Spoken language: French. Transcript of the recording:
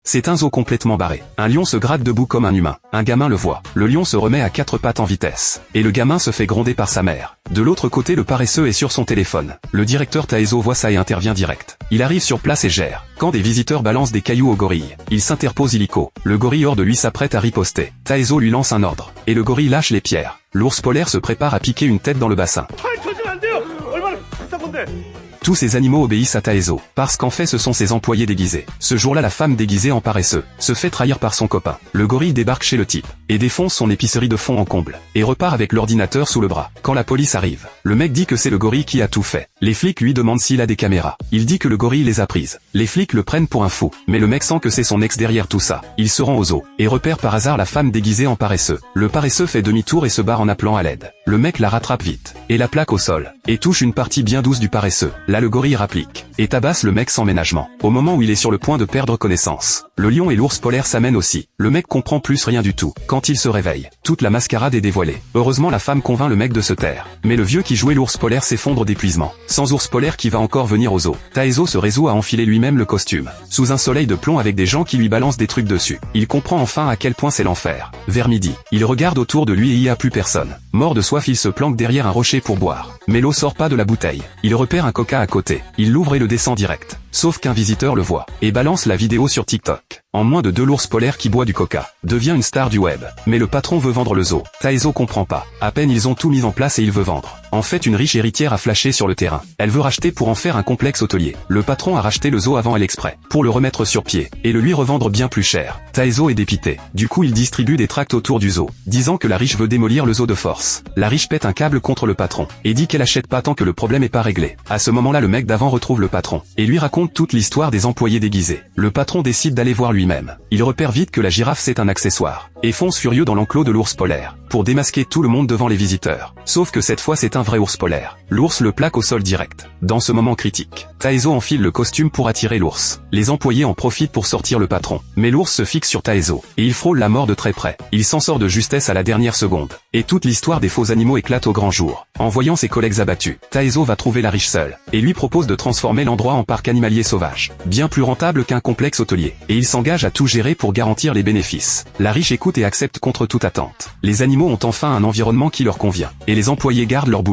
C'est un zoo complètement barré. Un lion se gratte debout comme un humain. Un gamin le voit. Le lion se remet à 4 pattes en vitesse. Et le gamin se fait gronder par sa mère. De l'autre côté, le paresseux est sur son téléphone. Le directeur Taezo voit ça et intervient direct. Il arrive sur place et gère. Quand des visiteurs balancent des cailloux au gorille, il s'interpose illico. Le gorille hors de lui s'apprête à riposter. Taezo lui lance un ordre. Et le gorille lâche les pierres. L'ours polaire se prépare à piquer une tête dans le bassin. Tous ces animaux obéissent à Taezo, parce qu'en fait ce sont ses employés déguisés. Ce jour-là, la femme déguisée en paresseux se fait trahir par son copain. Le gorille débarque chez le type, et défonce son épicerie de fond en comble, et repart avec l'ordinateur sous le bras. Quand la police arrive, le mec dit que c'est le gorille qui a tout fait. Les flics lui demandent s'il a des caméras. Il dit que le gorille les a prises. Les flics le prennent pour un fou, mais le mec sent que c'est son ex derrière tout ça. Il se rend au zoo, et repère par hasard la femme déguisée en paresseux. Le paresseux fait demi-tour et se barre en appelant à l'aide. Le mec la rattrape vite, et la plaque au sol, et touche une partie bien douce du paresseux. Là le gorille rapplique et tabasse le mec sans ménagement. Au moment où il est sur le point de perdre connaissance, le lion et l'ours polaire s'amènent aussi. Le mec comprend plus rien du tout. Quand il se réveille, toute la mascarade est dévoilée. Heureusement, la femme convainc le mec de se taire. Mais le vieux qui jouait l'ours polaire s'effondre d'épuisement. Sans ours polaire qui va encore venir au zoo, Taezo se résout à enfiler lui-même le costume. Sous un soleil de plomb avec des gens qui lui balancent des trucs dessus, il comprend enfin à quel point c'est l'enfer. Vers midi, il regarde autour de lui et il n'y a plus personne. Mort de soif, il se planque derrière un rocher pour boire. Mais l'eau sort pas de la bouteille. Il repère un coca à côté. Il l'ouvre et le descend direct. Sauf qu'un visiteur le voit, et balance la vidéo sur TikTok. En moins de 2, l'ours polaire qui boit du coca devient une star du web. Mais le patron veut vendre le zoo. Taezo comprend pas. À peine ils ont tout mis en place et il veut vendre. En fait, une riche héritière a flashé sur le terrain. Elle veut racheter pour en faire un complexe hôtelier. Le patron a racheté le zoo avant elle exprès, pour le remettre sur pied, et le lui revendre bien plus cher. Taezo est dépité. Du coup, il distribue des tracts autour du zoo, disant que la riche veut démolir le zoo de force. La riche pète un câble contre le patron, et dit qu'elle achète pas tant que le problème est pas réglé. À ce moment-là, le mec d'avant retrouve le patron, et lui raconte toute l'histoire des employés déguisés. Le patron décide d'aller voir lui-même. Il repère vite que la girafe c'est un accessoire, et fonce furieux dans l'enclos de l'ours polaire, pour démasquer tout le monde devant les visiteurs. Sauf que cette fois c'est un vrai ours polaire. L'ours le plaque au sol direct. Dans ce moment critique, Taezo enfile le costume pour attirer l'ours. Les employés en profitent pour sortir le patron. Mais l'ours se fixe sur Taezo, et il frôle la mort de très près. Il s'en sort de justesse à la dernière seconde. Et toute l'histoire des faux animaux éclate au grand jour. En voyant ses collègues abattus, Taezo va trouver la riche seule, et lui propose de transformer l'endroit en parc animalier sauvage. Bien plus rentable qu'un complexe hôtelier. Et il s'engage à tout gérer pour garantir les bénéfices. La riche écoute et accepte contre toute attente. Les animaux ont enfin un environnement qui leur convient. Et les employés gardent leur boulot.